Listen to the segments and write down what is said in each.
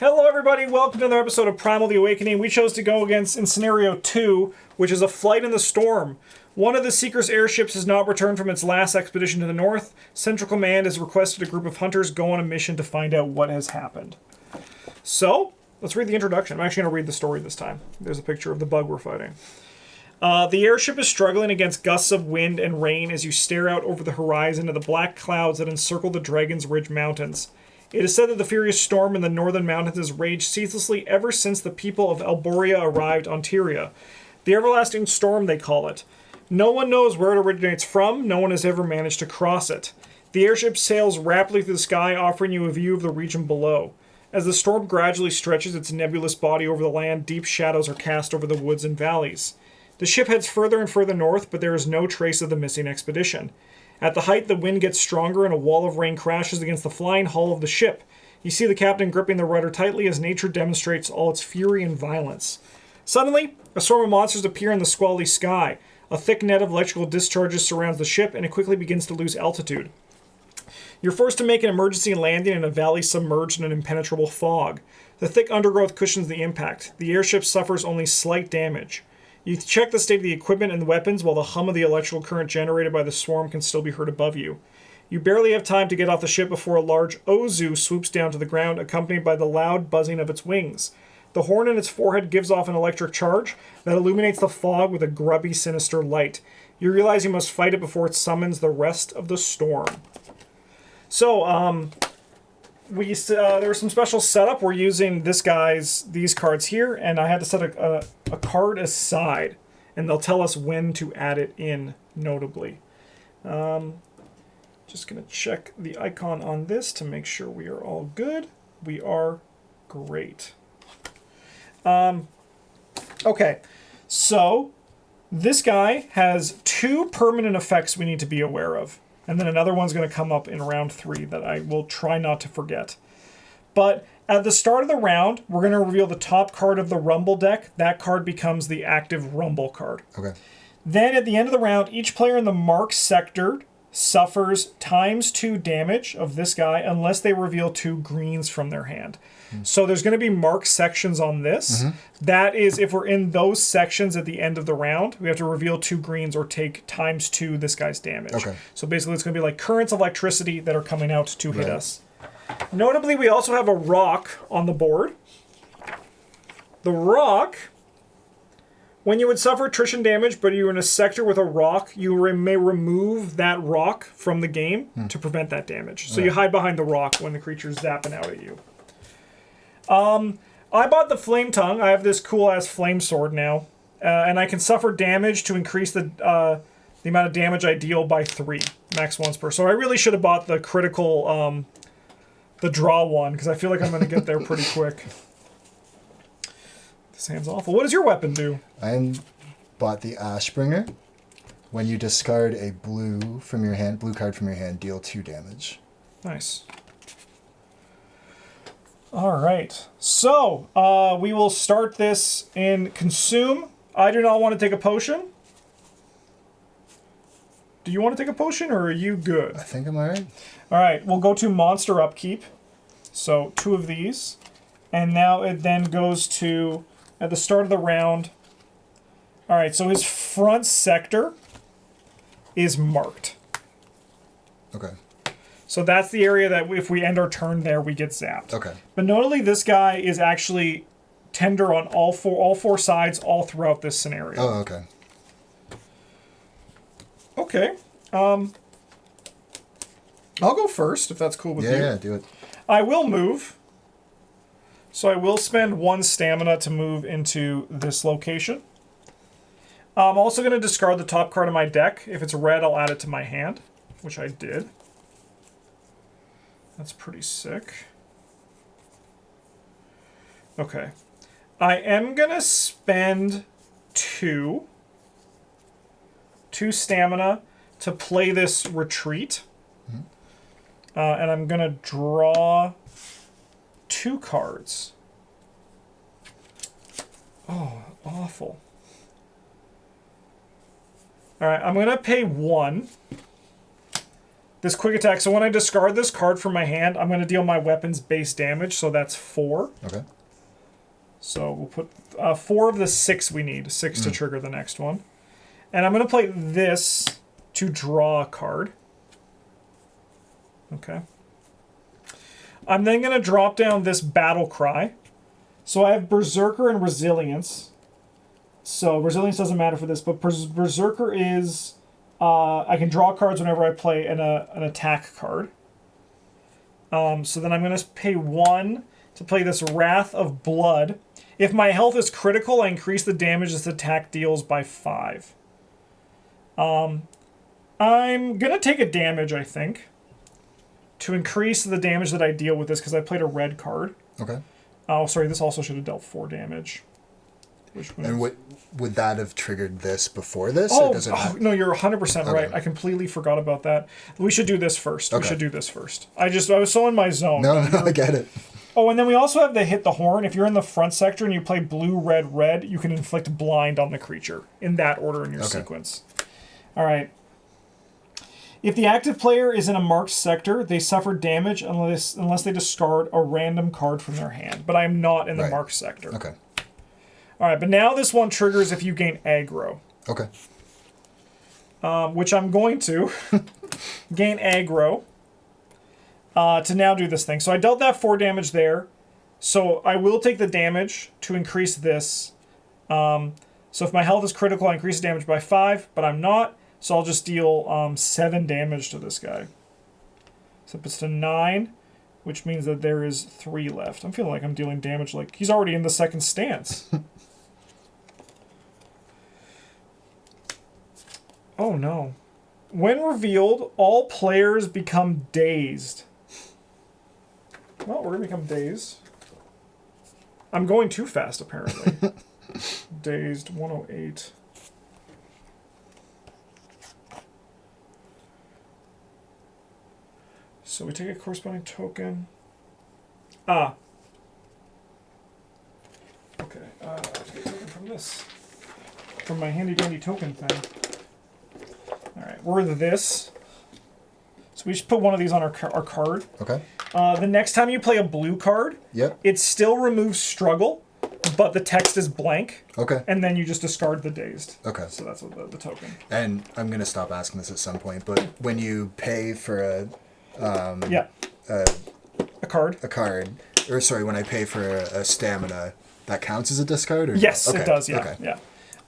Hello everybody, welcome to another episode of Primal the Awakening. We chose to go against in Scenario 2, which is a flight in the storm. One of the Seeker's airships has not returned from its last expedition to the north. Central Command has requested a group of hunters go on a mission to find out what has happened. So, let's read the introduction. I'm actually going to read the story this time. There's a picture of the bug we're fighting. The airship is struggling against gusts of wind and rain as you stare out over the horizon of the black clouds that encircle the Dragon's Ridge Mountains. It is said that the furious storm in the northern mountains has raged ceaselessly ever since the people of Alboria arrived on Tyria. The everlasting storm, they call it. No one knows where it originates from. No one has ever managed to cross it. The airship sails rapidly through the sky, offering you a view of the region below. As the storm gradually stretches its nebulous body over the land, deep shadows are cast over the woods and valleys. The ship heads further and further north, but there is no trace of the missing expedition. At the height, the wind gets stronger and a wall of rain crashes against the flying hull of the ship. You see the captain gripping the rudder tightly as nature demonstrates all its fury and violence. Suddenly, a swarm of monsters appear in the squally sky. A thick net of electrical discharges surrounds the ship, and it quickly begins to lose altitude. You're forced to make an emergency landing in a valley submerged in an impenetrable fog. The thick undergrowth cushions the impact. The airship suffers only slight damage. You check the state of the equipment and the weapons while the hum of the electrical current generated by the swarm can still be heard above you. You barely have time to get off the ship before a large Ozu swoops down to the ground, accompanied by the loud buzzing of its wings. The horn in its forehead gives off an electric charge that illuminates the fog with a grubby, sinister light. You realize you must fight it before it summons the rest of the storm. So, there was some special setup. We're using these cards here, and I had to set a card aside, and they'll tell us when to add it in, notably. Just going to check the icon on this to make sure we are all good. We are great. Okay, so this guy has 2 permanent effects we need to be aware of. And then another one's going to come up in round 3 that I will try not to forget. But at the start of the round, we're going to reveal the top card of the Rumble deck. That card becomes the active Rumble card. Okay. Then at the end of the round, each player in the marked sector suffers ×2 damage of this guy unless they reveal 2 greens from their hand. So there's going to be marked sections on this. That is, if we're in those sections at the end of the round, we have to reveal 2 greens or take ×2 this guy's damage. Okay. So basically it's going to be like currents of electricity that are coming out to hit us. Notably, we also have a rock on the board. The rock, when you would suffer attrition damage, but you're in a sector with a rock, you may remove that rock from the game to prevent that damage. So you hide behind the rock when the creature's zapping out at you. I bought the Flame Tongue. I have this cool-ass flame sword now. And I can suffer damage to increase the amount of damage I deal by 3, max once per. So I really should have bought the critical, the draw one, because I feel like I'm going to get there pretty quick. This hand's awful. What does your weapon do? I bought the Ashbringer. When you discard a blue card from your hand, deal 2 damage. Nice. All right. So, we will start this in Consume. I do not want to take a potion. Do you want to take a potion, or are you good? I think I'm all right. All right. We'll go to Monster Upkeep. So, 2 of these. And now it then goes to, at the start of the round. All right. So, his front sector is marked. Okay. So that's the area that if we end our turn there, we get zapped. Okay. But notably, this guy is actually tender on all four sides all throughout this scenario. Oh, okay. Okay. I'll go first, if that's cool with you. Yeah, do it. I will move. So I will spend 1 stamina to move into this location. I'm also going to discard the top card of my deck. If it's red, I'll add it to my hand, which I did. That's pretty sick. Okay. I am going to spend 2 stamina to play this retreat. And I'm going to draw 2 cards. Oh, awful. All right, I'm going to pay 1. this quick attack. So when I discard this card from my hand, I'm going to deal my weapon's base damage. So that's 4. Okay. So we'll put 4 of the 6 we need. 6 to trigger the next one. And I'm going to play this to draw a card. Okay. I'm then going to drop down this Battle Cry. So I have Berserker and Resilience. So Resilience doesn't matter for this, but Berserker is... I can draw cards whenever I play an attack card. So then I'm going to pay 1 to play this Wrath of Blood. If my health is critical, I increase the damage this attack deals by 5. I'm going to take a damage, I think, to increase the damage that I deal with this, because I played a red card. Okay. Oh, sorry, this also should have dealt 4 damage. And would that have triggered this before this? Or does it no, you're 100% right. I completely forgot about that. We should do this first. Okay. We should do this first. I was so in my zone. No, I get it. Oh, and then we also have the Hit the Horn. If you're in the front sector and you play blue, red, red, you can inflict blind on the creature in that order in your sequence. All right. If the active player is in a marked sector, they suffer damage unless they discard a random card from their hand. But I am not in the marked sector. Okay. All right, but now this one triggers if you gain aggro. Okay. Which I'm going to gain aggro to now do this thing. So I dealt that 4 damage there. So I will take the damage to increase this. So if my health is critical, I increase the damage by 5, but I'm not. So I'll just deal 7 damage to this guy. So it puts to 9, which means that there is 3 left. I'm feeling like I'm dealing damage like he's already in the second stance. Oh no. When revealed, all players become dazed. Well, we're going to become dazed. I'm going too fast, apparently. Dazed, 108. So we take a corresponding token. Okay. Take a token from this. From my handy-dandy token thing. Alright, we're this. So we just put one of these on our card. Okay. The next time you play a blue card, it still removes struggle, but the text is blank. Okay. And then you just discard the dazed. Okay. So that's what the token. And I'm going to stop asking this at some point, but when you pay for a card. A card. Or sorry, when I pay for a stamina, that counts as a discard? Or yes, okay. It does, yeah. Okay. Yeah.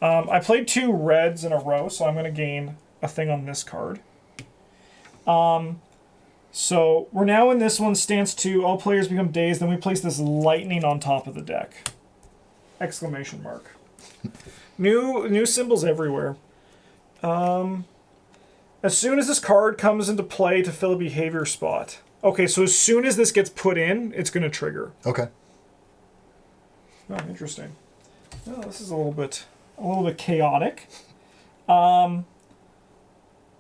I played 2 reds in a row, so I'm going to gain a thing on this card. So we're now in this one, stance 2, all players become dazed, then we place this lightning on top of the deck. Exclamation mark. New symbols everywhere. As soon as this card comes into play to fill a behavior spot. Okay, so as soon as this gets put in, it's going to trigger. Okay. Oh, interesting. Well, this is a little bit chaotic.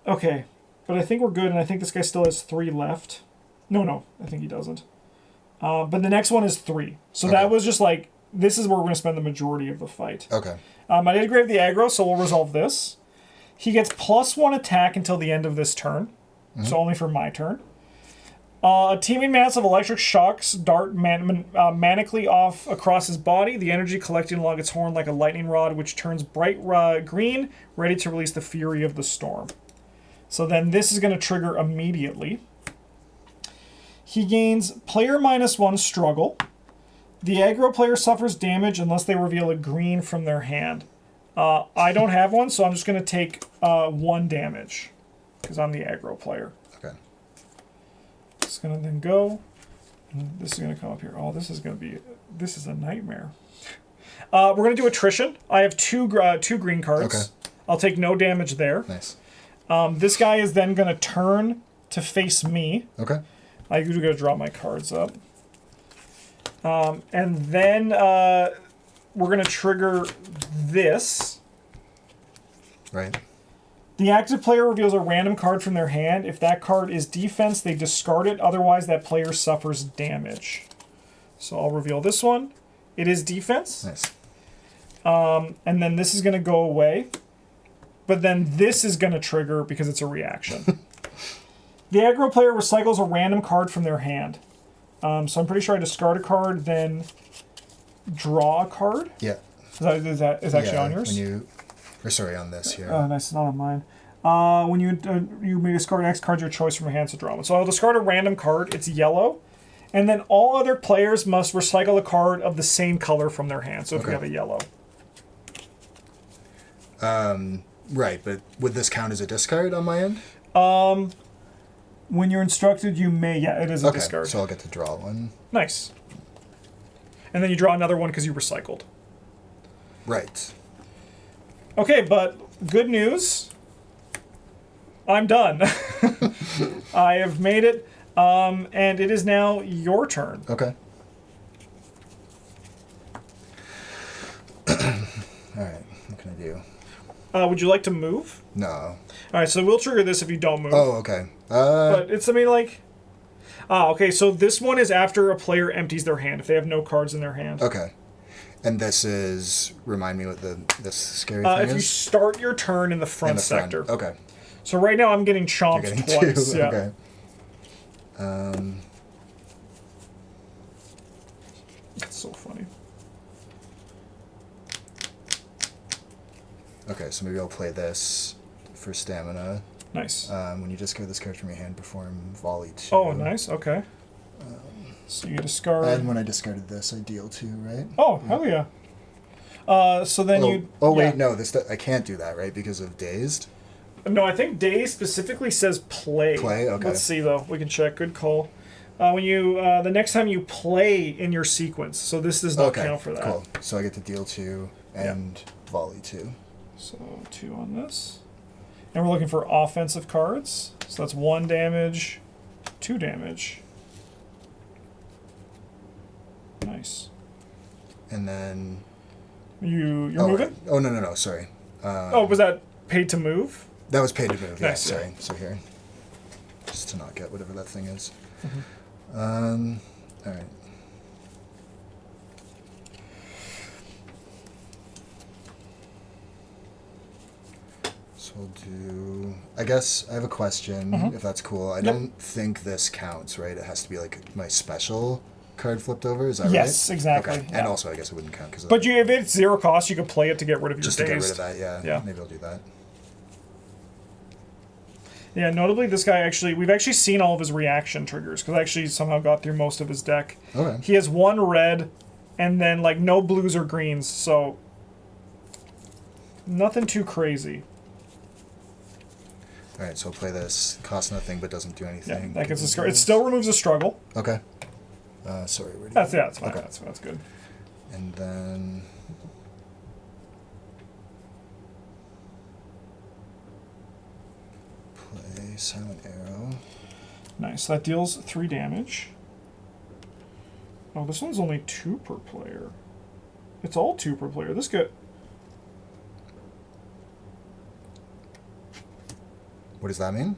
Okay, but I think we're good, and I think this guy still has 3 left. No, I think he doesn't. But the next one is 3. So that was just like, this is where we're going to spend the majority of the fight. Okay. I did grab the aggro, so we'll resolve this. He gets +1 attack until the end of this turn, so only for my turn. A teeming mass of electric shocks dart manically off across his body, the energy collecting along its horn like a lightning rod, which turns bright green, ready to release the fury of the storm. So then this is going to trigger immediately. He gains player -1 struggle. The aggro player suffers damage unless they reveal a green from their hand. I don't have one, so I'm just going to take 1 damage because I'm the aggro player. Okay. It's going to then go. And this is going to come up here. Oh, this is a nightmare. We're going to do attrition. I have 2 green cards. Okay. I'll take no damage there. Nice. This guy is then going to turn to face me. Okay. I usually got to draw my cards up. And then we're going to trigger this. Right. The active player reveals a random card from their hand. If that card is defense, they discard it. Otherwise, that player suffers damage. So I'll reveal this one. It is defense. Nice. And then this is going to go away. But then this is going to trigger because it's a reaction. The aggro player recycles a random card from their hand. So I'm pretty sure I discard a card, then draw a card. Yeah. Is actually on yours? On this here. Oh, nice. It's not on mine. When you may discard X cards your choice from your hand to draw one. So I'll discard a random card. It's yellow. And then all other players must recycle a card of the same color from their hand. So if we have a yellow. Right, but would this count as a discard on my end? When you're instructed, you may. Yeah, it is a discard. So I'll get to draw one. Nice. And then you draw another one because you recycled. Right. Okay, but good news. I'm done. I have made it, and it is now your turn. Okay. All right, what can I do? Would you like to move? No. All right, so we'll trigger this if you don't move. Oh, okay. But it's, I mean, like... okay, so this one is after a player empties their hand, if they have no cards in their hand. Okay. And this is... Remind me what this scary thing is? If you start your turn in the front sector. Okay. So right now I'm getting chomped twice. Two. Yeah. Okay. That's so funny. Okay, so maybe I'll play this for stamina. Nice. When you discard this card from your hand, perform volley 2. Oh, nice. Okay. So you discard... And when I discarded this, I deal 2, right? Oh, hell yeah. So then you... Oh, wait, no. I can't do that, right? Because of dazed? No, I think Day specifically says play. Play? Okay. Let's see, though. We can check. Good call. When you... the next time you play in your sequence. So this does not count for that. Cool. So I get to deal 2 and volley 2. So 2 on this. And we're looking for offensive cards. So that's 1 damage, 2 damage. Nice. And then... You're moving? Right. Oh, no, sorry. Was that paid to move? That was paid to move, yeah, Nice, sorry. So here. Just to not get whatever that thing is. Mm-hmm. All right. So we'll do... I guess I have a question, if that's cool. I don't think this counts, right? It has to be like my special card flipped over, is that right? Yes, exactly. Okay. Yeah. And also I guess it wouldn't count because... But if it's 0 cost, you can play it to get rid of your Just to get rid of that, yeah. Maybe I'll do that. Yeah, notably this guy we've actually seen all of his reaction triggers, because I actually somehow got through most of his deck. Okay. He has 1 red, and then like no blues or greens, so nothing too crazy. Alright, so I'll play this. Costs nothing, but doesn't do anything. Yeah, that gets discarded. It still removes a struggle. Okay. Sorry, where did That's fine. Okay. That's good. And then... play Silent Arrow. Nice. That deals 3 damage. Oh, this one's only 2 per player. It's all 2 per player. This guy... What does that mean?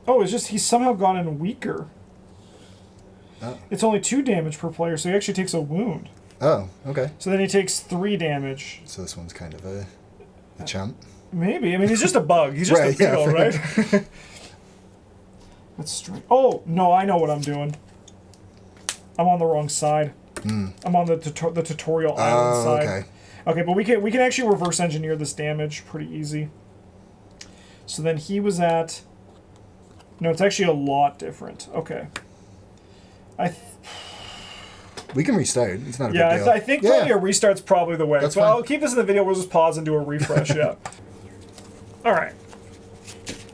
Oh, it's just he's somehow gotten weaker. Oh. It's only 2 damage per player, so he actually takes a wound. Oh, okay. So then he takes 3 damage. So this one's kind of a chump. Maybe. I mean, he's just a bug. He's just a beetle, right? That's straight. Oh, no, I know what I'm doing. I'm on the wrong side. I'm on the tutorial island side. Okay. Okay, but we can actually reverse engineer this damage pretty easy. So then he was at... No, it's actually a lot different. Okay. We can restart. It's not a big deal. I think probably a restart's probably the way. That's so fine. I'll keep this in the video. We'll just pause and do a refresh, yeah. All right.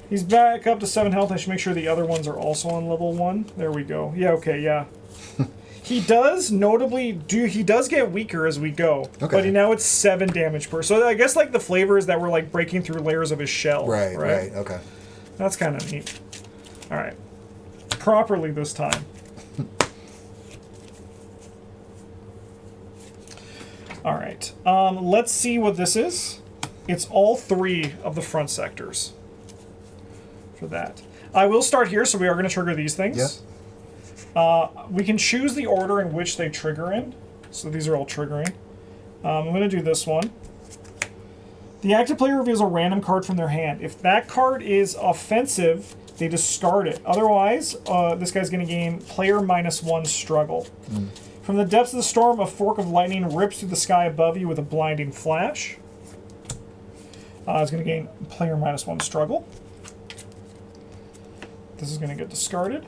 He's back up to 7 health. I should make sure the other ones are also on level 1. There we go. Yeah, okay, yeah. He does notably he does get weaker as we go. Okay. But now it's 7 damage per. So I guess like the flavor is that we're like breaking through layers of his shell. Right, okay. That's kind of neat. All right. Properly this time. All right. Let's see what this is. It's all 3 of the front sectors for that. I will start here, so we are going to trigger these things. Yeah. We can choose the order in which they trigger in. So these are all triggering. I'm going to do this one. The active player reveals a random card from their hand. If that card is offensive, they discard it. Otherwise, this guy's going to gain player -1 struggle. From the depths of the storm, a fork of lightning rips through the sky above you with a blinding flash. It's going to gain player -1 struggle. This is going to get discarded.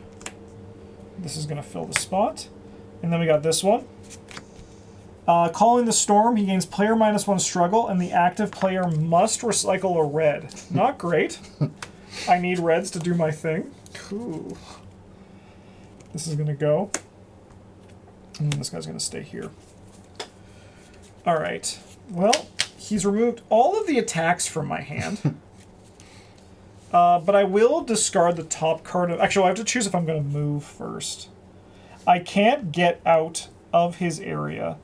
This is going to fill the spot. And then we got this one. Calling the storm, he gains player -1 struggle, and the active player must recycle a red. Not great. I need reds to do my thing. Cool. This is going to go. And this guy's going to stay here. All right. Well, he's removed all of the attacks from my hand. But I will discard the top card of... Actually, I have to choose if I'm going to move first. I can't get out of his area,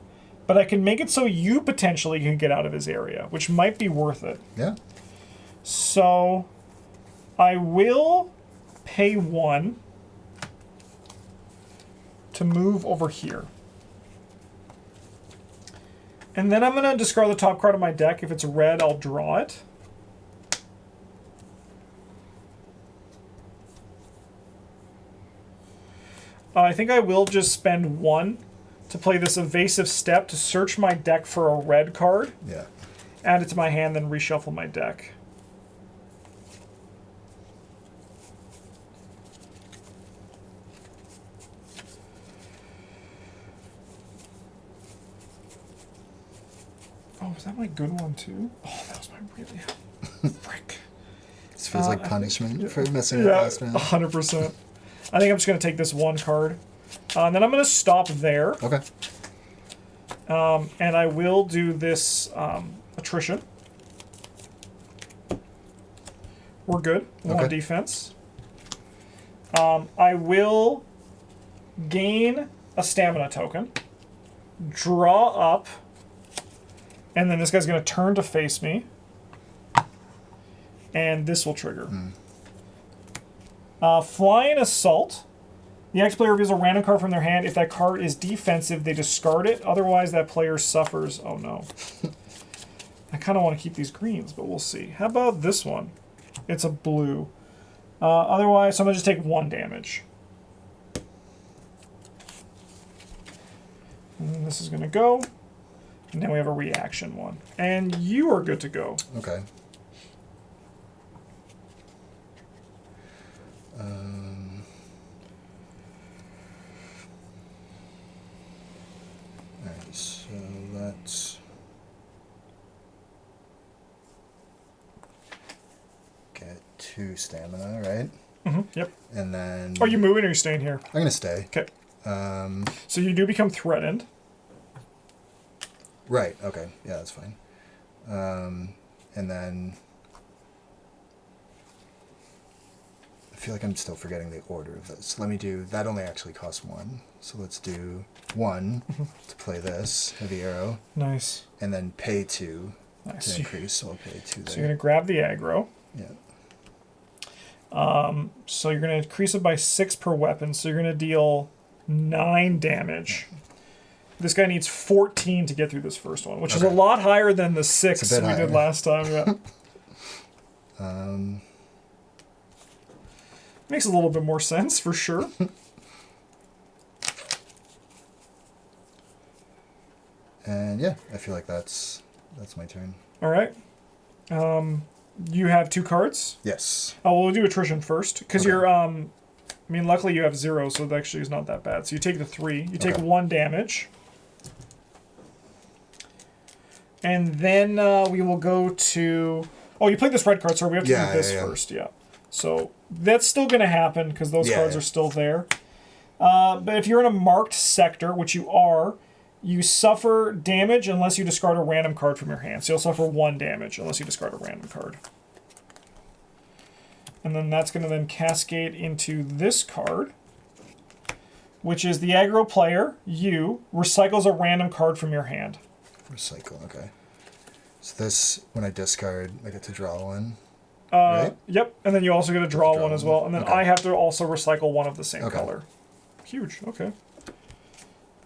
but I can make it so you potentially can get out of his area, which might be worth it. Yeah. So I will pay 1 to move over here. And then I'm going to discard the top card of my deck. If it's red, I'll draw it. I think I will just spend 1 to play this evasive step to search my deck for a red card. Yeah. Add it to my hand, then reshuffle my deck. Oh, was that my good one too? Oh, that was my really... Frick. This feels like punishment for messing up last round. 100%. I think I'm just going to take this 1 card. And then I'm going to stop there. Okay. And I will do this attrition. We're good. 1 defense. I will gain a stamina token. Draw up. And then this guy's going to turn to face me. And this will trigger. Flying Assault. The next player reveals a random card from their hand. If that card is defensive, they discard it. Otherwise, that player suffers. Oh, no. I kind of want to keep these greens, but we'll see. How about this one? It's a blue. Otherwise, so I'm going to just take 1 damage. And this is going to go. And then we have a reaction one. And you are good to go. Okay. Alright, so let's get 2 stamina, right? Yep. And then... Are you moving or are you staying here? I'm going to stay. Okay. So you do become threatened. Right, okay. Yeah, that's fine. And then... I feel like I'm still forgetting the order of this. Let me do... That only actually costs 1. So let's do 1 to play this, heavy arrow. Nice. And then pay 2 Nice. to increase, so I'll pay 2 there. So you're going to grab the aggro. Yeah. So you're going to increase it by 6 per weapon. So you're going to deal 9 damage. This guy needs 14 to get through this first one, which is a lot higher than the 6 we did last time. Yeah. Makes a little bit more sense, for sure. And yeah, I feel like that's my turn. All right. You have 2 cards? Yes. Oh, we'll do attrition first, because you're, I mean, luckily you have 0, so it actually is not that bad. So you take the 3. You take 1 damage. And then we will go to... Oh, you played this red card, so we have to do this first, yeah. So that's still going to happen, because those cards are still there. But if you're in a marked sector, which you are, you suffer damage unless you discard a random card from your hand. So you'll suffer 1 damage unless you discard a random card. And then that's going to then cascade into this card, which is the aggro player, you, recycles a random card from your hand. Recycle, okay. So this, when I discard, I get to draw 1, right? Yep, and then you also get to draw 1 as well. And then I have to also recycle 1 of the same color. Huge, okay.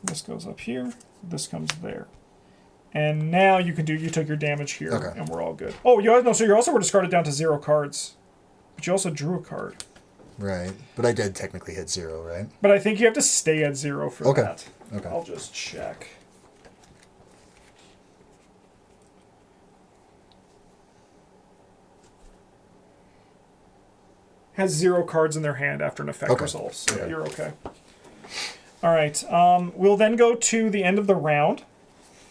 This goes up here, this comes there. And now you can do, you took your damage here, and we're all good. Oh, so you also were discarded down to 0 cards. But you also drew a card. Right. But I did technically hit 0, right? But I think you have to stay at 0 for Okay. that. Okay. I'll just check. Has 0 cards in their hand after an effect resolves. So yeah, you're okay. All right. We'll then go to the end of the round.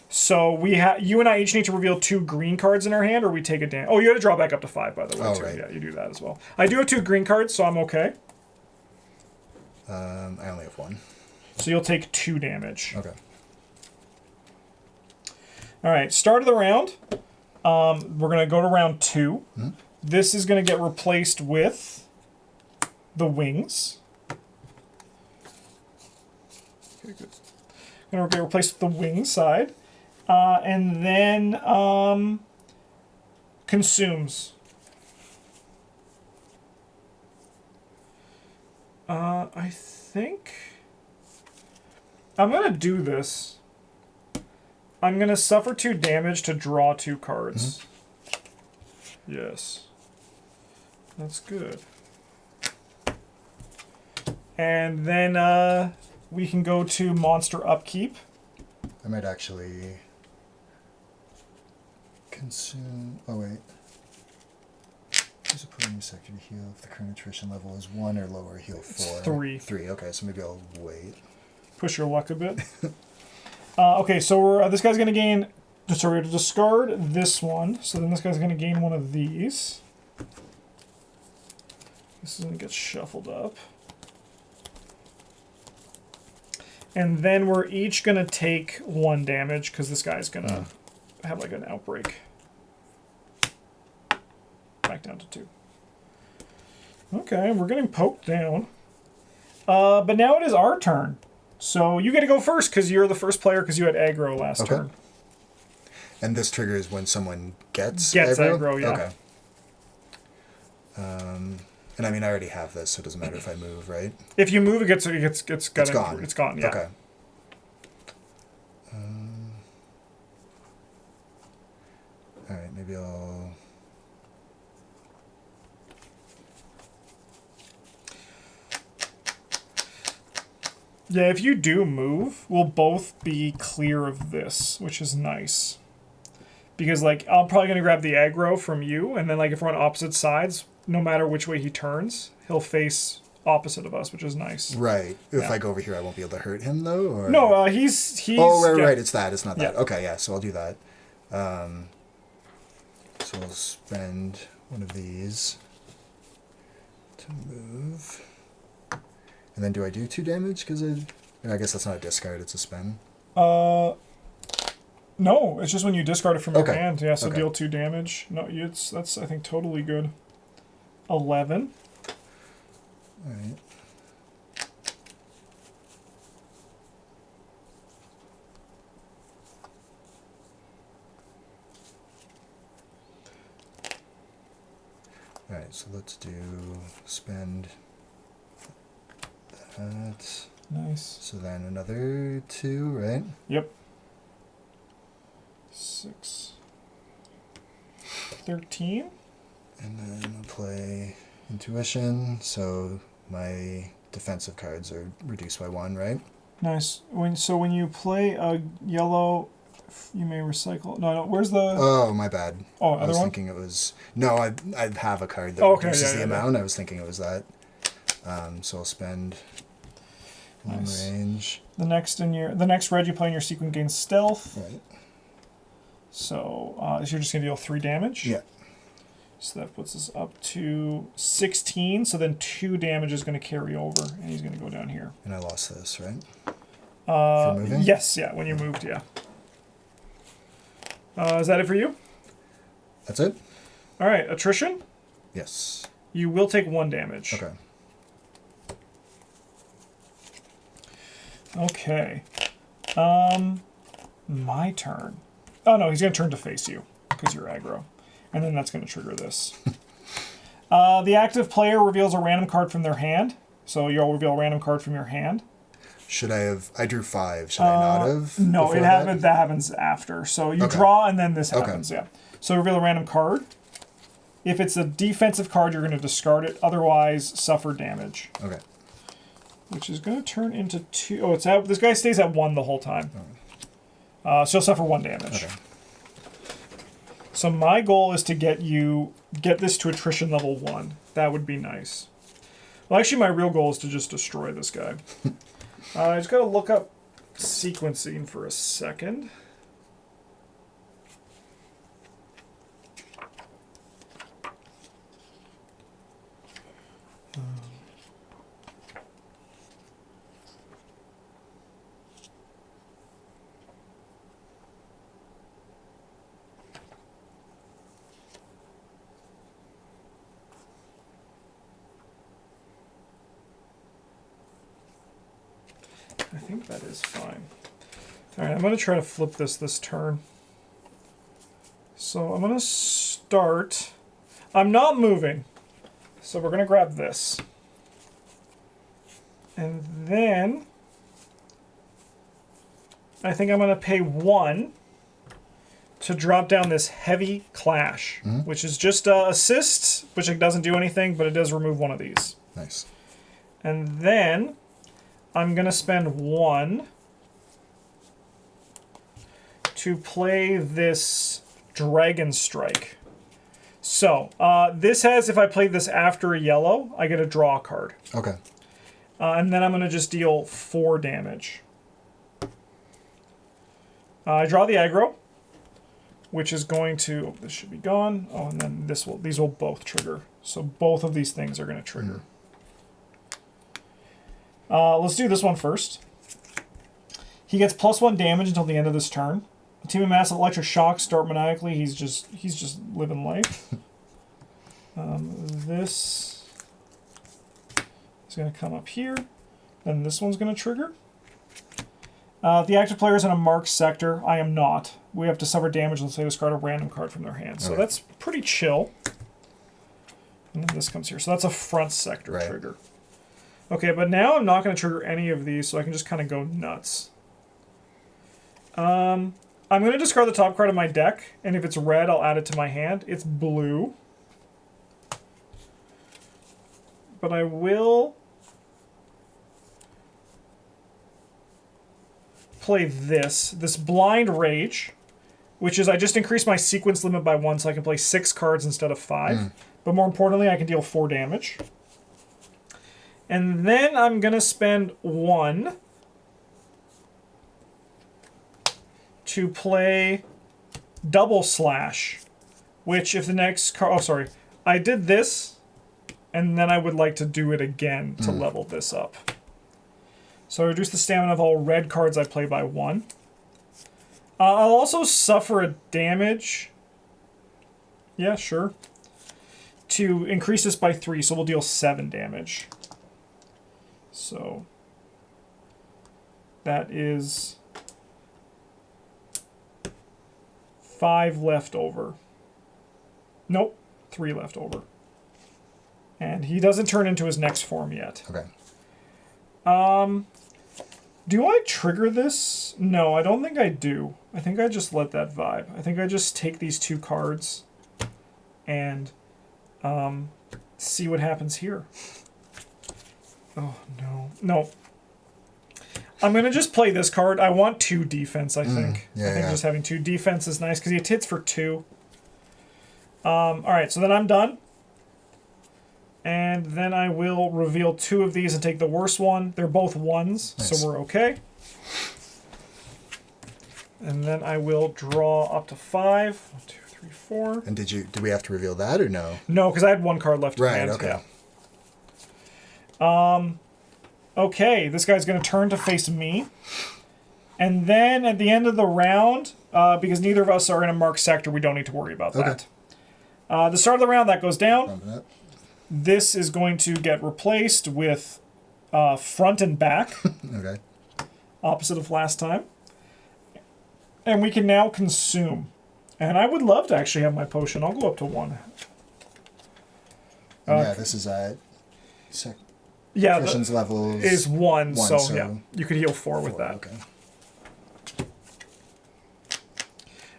So you and I each need to reveal 2 green cards in our hand, or we take a damage. Oh, you had to draw back up to 5, by the way. Oh, too. right. Yeah, you do that as well. I do have 2 green cards, so I'm okay. I only have 1. So you'll take 2 damage. Okay. All right. Start of the round. We're gonna go to round 2. Mm-hmm. This is gonna get replaced with the wings. Okay, good. Gonna get replaced with the wing side. And then consumes. I think I'm gonna do this. I'm gonna suffer 2 damage to draw 2 cards. Mm-hmm. Yes. That's good. And then we can go to monster upkeep. I might actually consume. Oh, wait. Use a premium sector to heal if the current attrition level is 1 or lower, heal 4. It's 3. 3, okay, so maybe I'll wait. Push your luck a bit. Okay, so this guy's going to gain. So we're going to discard this one. So then this guy's going to gain one of these. This is going to get shuffled up. And then we're each going to take 1 damage because this guy's going to have like an outbreak. Back down to 2. Okay, we're getting poked down. But now it is our turn. So you get to go first because you're the first player because you had aggro last turn. And this triggers when someone gets aggro, yeah. Okay. And I mean, I already have this, so it doesn't matter if I move, right? If you move, it's gone. It's gone. Yeah. Okay. All right, maybe I'll. Yeah, if you do move, we'll both be clear of this, which is nice. Because, like, I'm probably going to grab the aggro from you, and then, like, if we're on opposite sides, no matter which way he turns, he'll face opposite of us, which is nice. Right. If I go over here, I won't be able to hurt him, though? Or... No, he's... Oh, right, it's that. It's not that. Yeah. Okay, yeah, so I'll do that. So I'll spend one of these to move. And then do I do 2 damage? Because I guess that's not a discard, it's a spend. No, it's just when you discard it from your hand. Yeah, so Okay. deal 2 damage. No, that's I think totally good. 11. All right. All right, so let's do spend that. Nice. So then another 2, right? Yep. 6. 13. And then I'll play Intuition, so my defensive cards are reduced by 1, right? Nice. When you play a yellow, you may recycle. No, where's the... Oh, my bad. Oh, I other was one? thinking it was... No, I have a card that okay, reduces yeah, the yeah. amount. I was thinking it was that. So I'll spend long Nice. range. The next red you play in your sequence gains stealth. Right. So you're just gonna deal 3 damage. Yeah. So that puts us up to 16. So then 2 damage is gonna carry over, and he's gonna go down here. And I lost this, right? For moving? Yes, yeah. When you moved, yeah. Is that it for you? That's it? All right, attrition. Yes. You will take 1 damage. Okay. Okay. My turn. Oh no, he's gonna turn to face you because you're aggro, and then that's gonna trigger this. The active player reveals a random card from their hand, so you'll reveal a random card from your hand. Should I have... I drew 5. Should I not have? No, before that happens after. So you Okay. draw, and then this Okay. happens. Yeah. So reveal a random card. If it's a defensive card, you're going to discard it. Otherwise, suffer damage. Okay. Which is going to turn into 2. Oh, it's out. This guy stays at 1 the whole time. So you'll suffer 1 damage. Okay. So my goal is to get this to attrition level 1. That would be nice. Well, actually, my real goal is to just destroy this guy. I just got to look up sequencing for a second. I think that is fine. All right, I'm going to try to flip this turn. So I'm going to start. I'm not moving. So we're going to grab this. And then I think I'm going to pay 1 to drop down this Heavy Clash, which is just assist, which it doesn't do anything, but it does remove 1 of these. Nice. And then I'm going to spend 1 to play this Dragon Strike. So, this has, if I play this after a yellow, I get to draw a card. Okay. And then I'm going to just deal 4 damage. I draw the aggro, which is going to, this should be gone. Oh, and then these will both trigger. So both of these things are going to trigger. Let's do this one first. He gets +1 damage until the end of this turn. A team of massive electric shocks start maniacally. He's just living life. This is going to come up here. Then this one's going to trigger. The active player is in a marked sector. I am not. We have to suffer damage unless they discard a random card from their hand. So that's pretty chill. And then this comes here. So that's a front sector trigger. Okay, but now I'm not going to trigger any of these, so I can just kind of go nuts. I'm going to discard the top card of my deck, and if it's red, I'll add it to my hand. It's blue. But I will play this Blind Rage, which is I just increase my sequence limit by 1 so I can play 6 cards instead of 5. But more importantly, I can deal 4 damage. And then I'm going to spend 1 to play Double Slash, which if the next card... Oh, sorry. I did this, and then I would like to do it again to level this up. So I reduce the stamina of all red cards I play by 1. I'll also suffer a damage. Yeah, sure. To increase this by 3, so we'll deal 7 damage. So that is 5 left over. Nope, 3 left over. And he doesn't turn into his next form yet. Okay. Do I trigger this? No, I don't think I do. I think I just let that vibe. I think I just take these 2 cards and see what happens here. Oh, no. No. I'm going to just play this card. I want 2 defense, I think. I think just having 2 defense is nice because he hits for 2. All right, so then I'm done. And then I will reveal 2 of these and take the worst one. They're both 1s, so we're okay. And then I will draw up to 5. 1, 2, 3, 4. And did we have to reveal that or no? No, because I had 1 card left in hand. Okay. Yeah. Okay, this guy's going to turn to face me. And then at the end of the round, because neither of us are in a marked sector, we don't need to worry about that. The start of the round, that goes down. This is going to get replaced with front and back. Okay. Opposite of last time. And we can now consume. And I would love to actually have my potion. I'll go up to 1. Yeah, this is at... Yeah, Christian's level is 1, so yeah, you could heal 4 with that. Okay.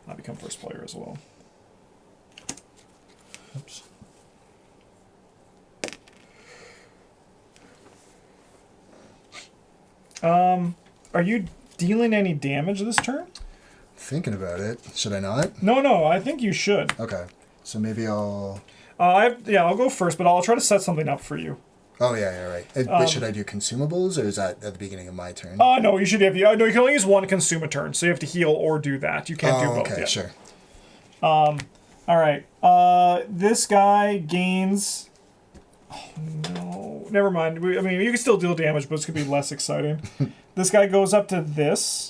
I'll become first player as well. Oops. Are you dealing any damage this turn? Thinking about it. Should I not? No, I think you should. Okay. So maybe I'll... I'll go first, but I'll try to set something up for you. Oh, yeah, right. But should I do consumables, or is that at the beginning of my turn? No, you should have... No, you can only use one consume a turn, so you have to heal or do that. You can't do both okay, yet. sure. All right. This guy gains... Oh, no. Never mind. I mean, you can still deal damage, but it's going to be less exciting. This guy goes up to this.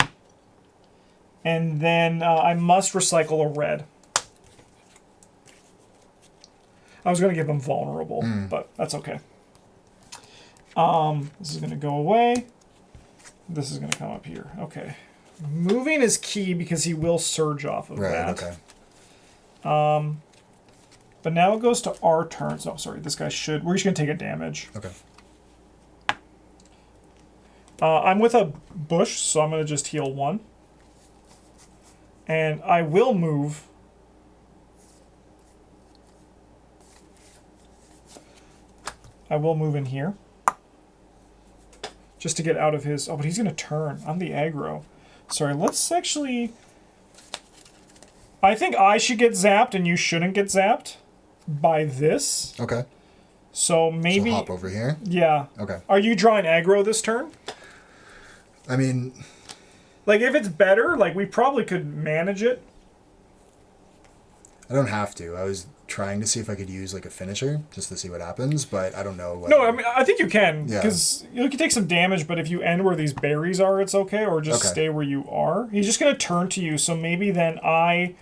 And then I must recycle a red. I was going to give him vulnerable, but that's okay. This is going to go away. This is going to come up here. Okay. Moving is key because he will surge off of that. Okay. But now it goes to our turns. Oh, sorry. This guy should... We're just going to take a damage. Okay. I'm with a bush, so I'm going to just heal 1. And I will move... I will move in here. Just to get out of his... Oh, but he's going to turn. I'm the aggro. Sorry, let's actually... I think I should get zapped and you shouldn't get zapped by this. Okay. So maybe... So hop over here? Yeah. Okay. Are you drawing aggro this turn? I mean... Like, if it's better, like, we probably could manage it. I don't have to. I was trying to see if I could use, like, a finisher, just to see what happens, but I don't know what... No, I mean, I think you can, Yeah. because you can take some damage, but if you end where these berries are, it's okay, or just Okay. stay where you are. He's just going to turn to you, so maybe then I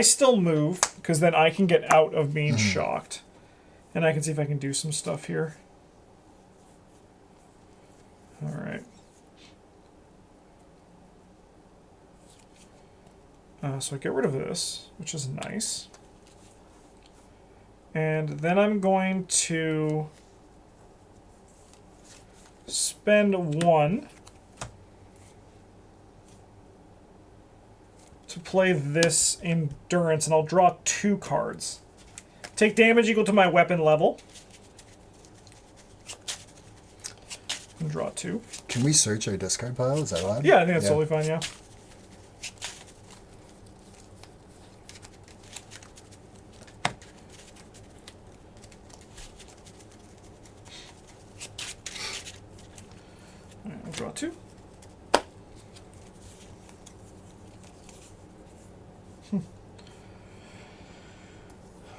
still move, because then I can get out of being shocked. And I can see if I can do some stuff here. All right. So I get rid of this, which is nice. And then I'm going to spend 1 to play this endurance, and I'll draw 2 cards. Take damage equal to my weapon level. And draw 2. Can we search our discard pile? Is that allowed? Yeah, I think that's totally fine, yeah. Alright, I'll draw 2.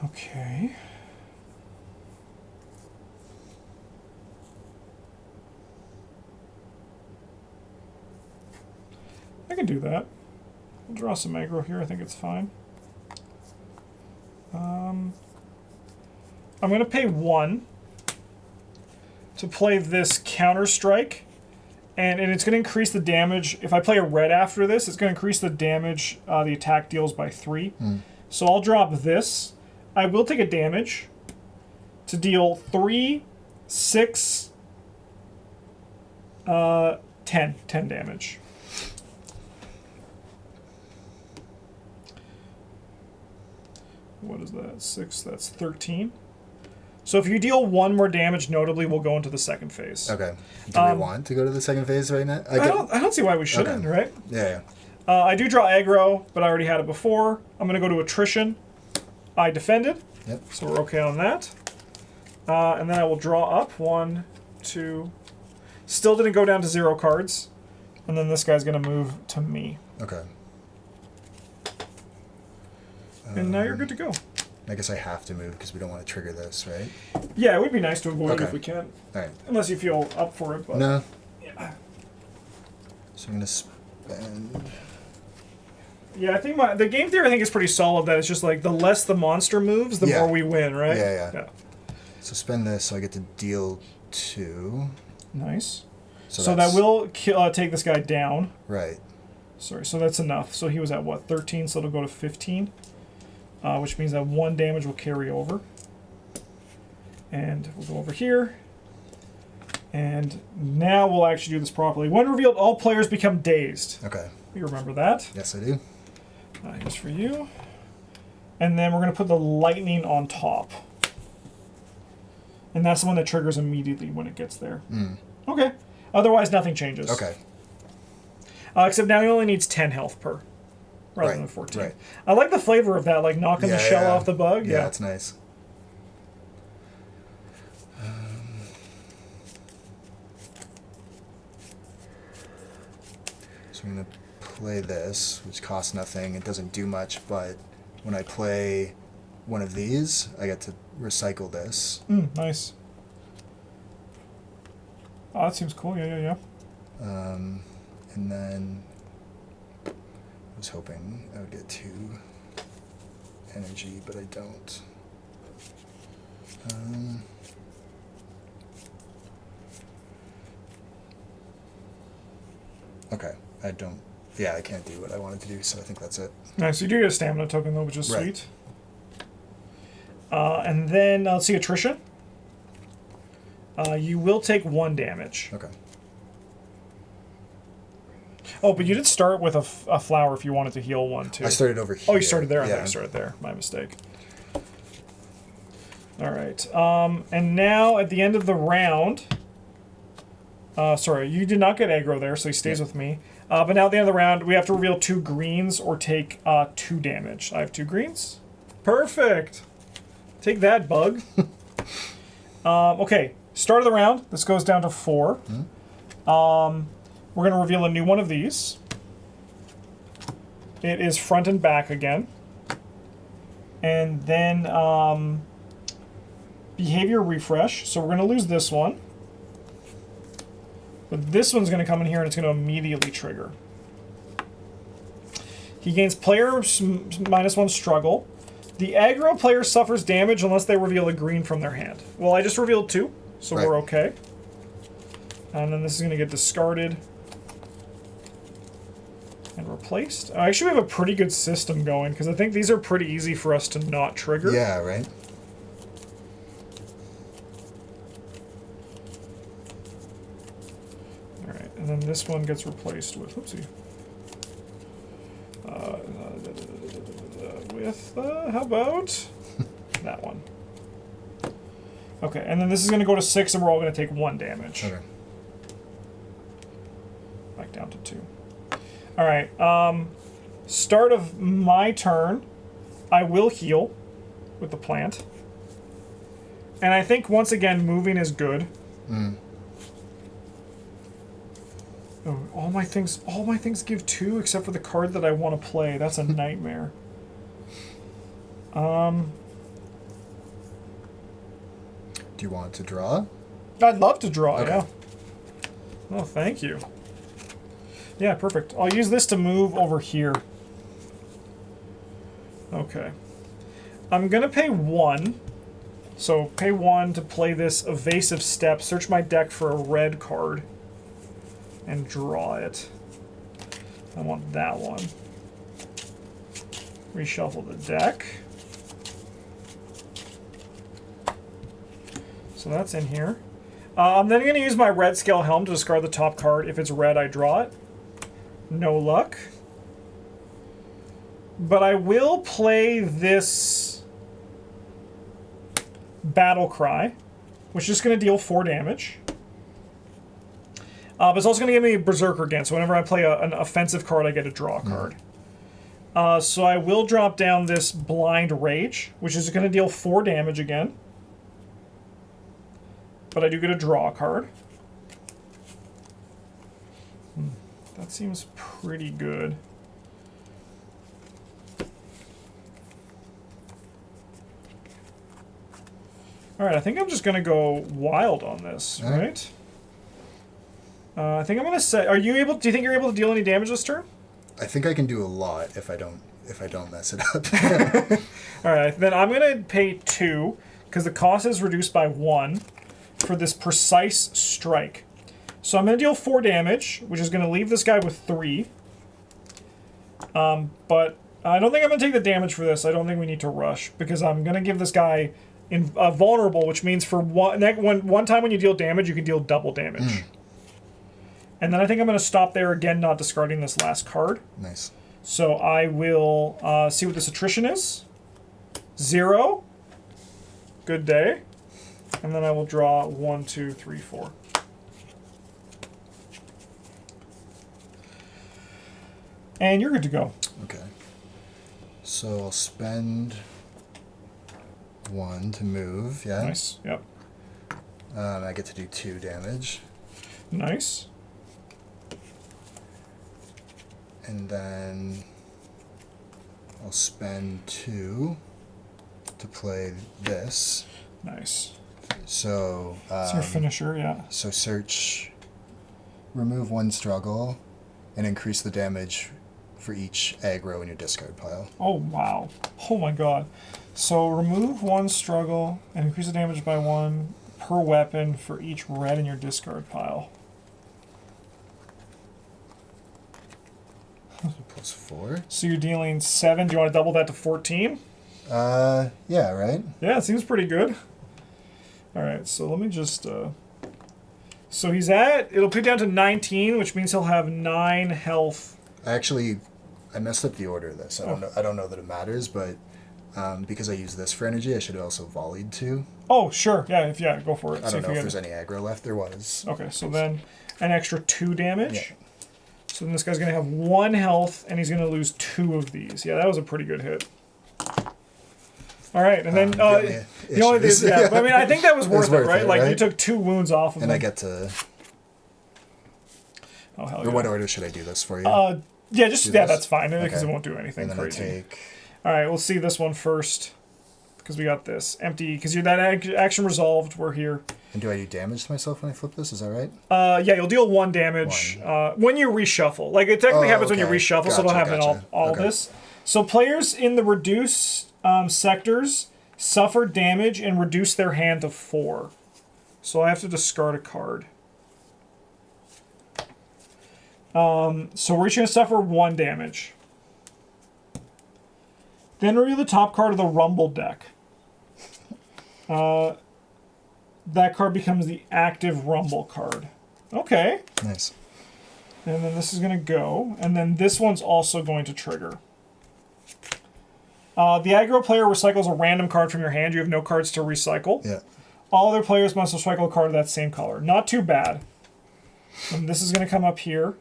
Okay. I can do that. I'll draw some aggro here. I think it's fine. I'm going to pay 1 to play this counter strike, and it's going to increase the damage. If I play a red after this, it's going to increase the damage the attack deals by 3. So I'll drop this. I will take a damage to deal 3, 6, 10 damage. What is that? 6, that's 13. So if you deal 1 more damage, notably, we'll go into the second phase. Okay. Do we want to go to the second phase right now? I don't see why we shouldn't, right? Yeah. I do draw aggro, but I already had it before. I'm going to go to attrition. I defended. Yep. So we're okay on that. And then I will draw up 1, 2. Still didn't go down to 0 cards. And then this guy's going to move to me. Okay. And now you're good to go. I guess I have to move because we don't want to trigger this, right? Yeah, it would be nice to avoid it Okay. if we can. All right. Unless you feel up for it. But No. Yeah. So I'm going to spend... Yeah, I think the game theory I think is pretty solid. That it's just like the less the monster moves, the Yeah. more we win, right? Yeah. So spend this so I get to deal 2. Nice. So that's- that will take this guy down. Right. Sorry, so that's enough. So he was at what, 13? So it'll go to 15, which means that 1 damage will carry over. And we'll go over here. And now we'll actually do this properly. When revealed, all players become dazed. Okay. You remember that? Yes, I do. Here's for you. And then we're going to put the lightning on top. And that's the one that triggers immediately when it gets there. Okay. Otherwise, nothing changes. Okay. Except now he only needs 10 health per, rather than 14. Right. I like the flavor of that, like knocking the shell off the bug. Yeah, it's nice. So I'm going to play this, which costs nothing. It doesn't do much, but when I play one of these, I get to recycle this. Nice. Oh, that seems cool. Yeah. And then I was hoping I would get 2 energy, but I don't. Okay, I don't. Yeah, I can't do what I wanted to do, so I think that's it. Nice. You do get a stamina token though, which is sweet. And then let's see, attrition. You will take 1 damage. Okay. Oh, but you did start with a flower if you wanted to heal 1 too. I started over here. Oh, you started there. I yeah. thought you started there. My mistake. All right. And now at the end of the round. Sorry, you did not get aggro there, so he stays with me. But now at the end of the round, we have to reveal 2 greens or take 2 damage. I have 2 greens. Perfect. Take that, bug. Okay, start of the round. This goes down to 4. We're going to reveal a new one of these. It is front and back again. And then behavior refresh. So we're going to lose this one. But this one's going to come in here and it's going to immediately trigger. He gains player -1 struggle. The aggro player suffers damage unless they reveal a green from their hand. Well, I just revealed 2, so we're okay. And then this is going to get discarded and replaced. Actually, we have a pretty good system going, because I think these are pretty easy for us to not trigger. Yeah, right? Alright, and then this one gets replaced with... Oopsie. How about that one? Okay, and then this is going to go to 6, and we're all going to take 1 damage. Okay. Back down to 2. All right. Start of my turn, I will heal with the plant, and I think once again moving is good. Oh, all my things give 2 except for the card that I want to play. That's a nightmare. Do you want to draw? I'd love to draw, okay. Yeah. Oh, thank you. Yeah, perfect. I'll use this to move over here. Okay. I'm going to pay 1. So pay 1 to play this evasive step. Search my deck for a red card. And draw it. I want that one. Reshuffle the deck. So that's in here. I'm then going to use my red scale helm to discard the top card. If it's red, I draw it. No luck. But I will play this Battle Cry, which is just going to deal 4 damage. But it's also going to give me Berserker again, so whenever I play an offensive card, I get to draw a card. So I will drop down this Blind Rage, which is going to deal 4 damage again. But I do get a draw a card. That seems pretty good. Alright, I think I'm just going to go wild on this, right? I think I'm going to say... Do you think you're able to deal any damage this turn? I think I can do a lot if I don't mess it up. Alright, then I'm going to pay 2, because the cost is reduced by 1, for this Precise Strike. So I'm going to deal 4 damage, which is going to leave this guy with 3. But I don't think I'm going to take the damage for this. I don't think we need to rush, because I'm going to give this guy vulnerable, which means for one time when you deal damage, you can deal double damage. And then I think I'm going to stop there again, not discarding this last card. Nice. So I will see what this attrition is. 0. Good day. And then I will draw 1, 2, 3, 4. And you're good to go. Okay. So I'll spend 1 to move, yeah? Nice. Yep. I get to do 2 damage. Nice. And then I'll spend 2 to play this. Nice. So, It's your finisher, yeah. So search, remove 1 struggle, and increase the damage for each aggro in your discard pile. Oh, wow. Oh, my God. So remove 1 struggle and increase the damage by 1 per weapon for each red in your discard pile. Plus 4? So you're dealing 7. Do you want to double that to 14? Yeah, right? Yeah, it seems pretty good. All right, so let me just... So he's at... It'll put down to 19, which means he'll have 9 health. I messed up the order of this. I don't know that it matters, but because I use this for energy, I should have also volleyed 2. Oh, sure. Yeah, go for it. I don't know if there's any aggro left. There was. Okay, so then an extra 2 damage. Yeah. So then this guy's going to have 1 health, and he's going to lose 2 of these. Yeah, that was a pretty good hit. All right, and then the only thing, yeah, but I mean, I think that was worth it, right? Like you took 2 wounds off of him. And I get to. Oh hell Or yeah! what order should I do this for you? Yeah, that's fine because it won't do anything and then crazy. I take. All right, we'll see this one first because we got this empty. Because you're that action resolved. We're here. And do I do damage to myself when I flip this? Is that right? Yeah, you'll deal 1 damage when you reshuffle. Like it technically happens when you reshuffle, so it'll happen in all this. So players in the reduce sectors suffer damage and reduce their hand to 4. So I have to discard a card. So we're each going to suffer 1 damage. Then reveal the top card of the Rumble deck. That card becomes the active Rumble card. Okay. Nice. And then this is going to go. And then this one's also going to trigger. The aggro player recycles a random card from your hand. You have no cards to recycle. Yeah. All other players must recycle a card of that same color. Not too bad. And this is going to come up here.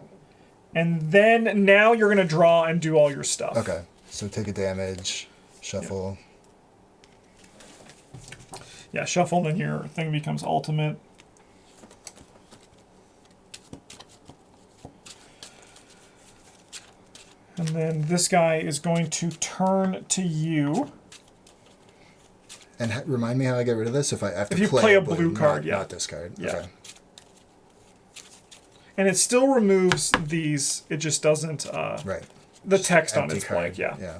And then now you're going to draw and do all your stuff. Okay. So take a damage, shuffle. Yeah, shuffle, and then your thing becomes ultimate. And then this guy is going to turn to you. And remind me how I get rid of this if I have to if you play a blue card, not discard. Yeah. Okay. And it still removes these. It just doesn't. Right. The text on Empty it's card. blank. Yeah. Yeah.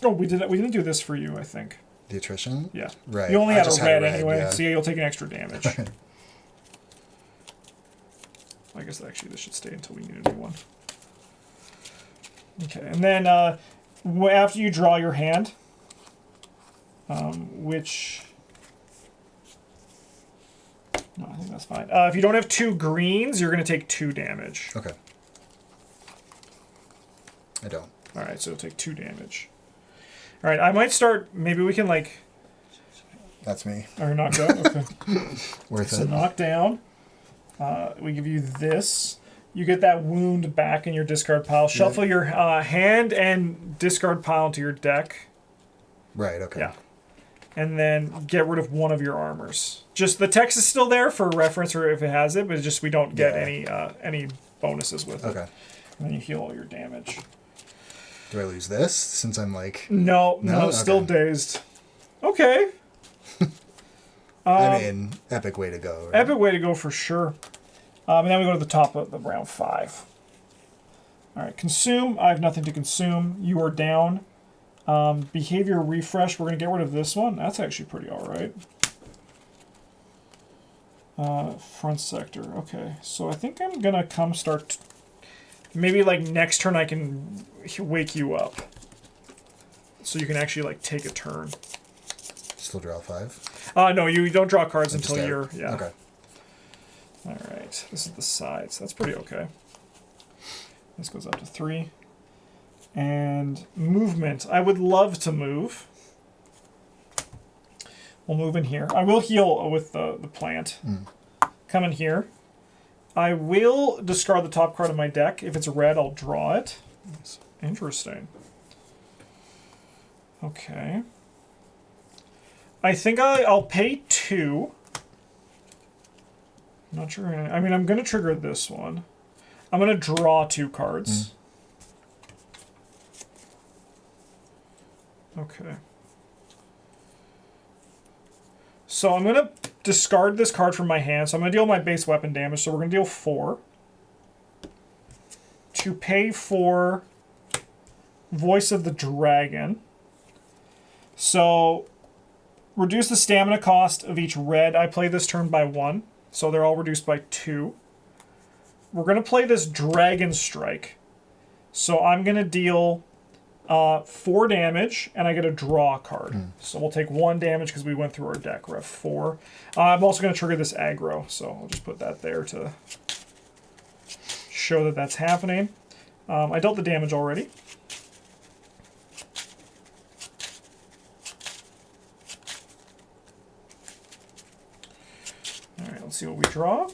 Oh, we didn't do this for you, I think. The attrition. Yeah. Right. You only had a just red anyway, yeah. so yeah, you'll take an extra damage. I guess actually this should stay until we need a new one. Okay, and then after you draw your hand, which... No, I think that's fine. If you don't have 2 greens, you're going to take 2 damage. Okay. I don't. All right, so you'll take 2 damage. All right, I might start... Maybe we can, like... That's me. Or knock down? Okay. Worth So it. knock down. We give you this. You get that wound back in your discard pile. Shuffle your hand and discard pile into your deck. Right, okay. Yeah. And then get rid of 1 of your armors. Just the text is still there for reference or if it has it, but it's just we don't get any bonuses with it. Okay. And then you heal all your damage. Do I lose this since I'm like... No, No? still Okay. dazed. Okay. I mean, epic way to go. Right? Epic way to go for sure. And then we go to the top of the round 5. All right, consume. I have nothing to consume. You are down. Behavior refresh. We're going to get rid of this one. That's actually pretty all right. Front sector. Okay, so I think I'm going to come start... Maybe like next turn I can wake you up. So you can actually like take a turn. Still draw 5? No, you don't draw cards until Just you're... Yeah. Okay. All right, this is the sides. That's pretty okay. This goes up to 3. And movement. I would love to move. We'll move in here. I will heal with the plant. Come in here. I will discard the top card of my deck. If it's red, I'll draw it. Interesting. Okay. I think I'll pay 2. I'm not sure. I mean, I'm going to trigger this one. I'm going to draw 2 cards. Okay. So I'm going to discard this card from my hand. So I'm going to deal my base weapon damage. So we're going to deal 4. To pay for Voice of the Dragon. So reduce the stamina cost of each red I play this turn by 1. So they're all reduced by 2. We're going to play this Dragon Strike. So I'm going to deal 4 damage, and I get a draw card. So we'll take 1 damage because we went through our deck. We're at 4. I'm also going to trigger this aggro, so I'll just put that there to show that that's happening. I dealt the damage already. Alright, let's see what we draw.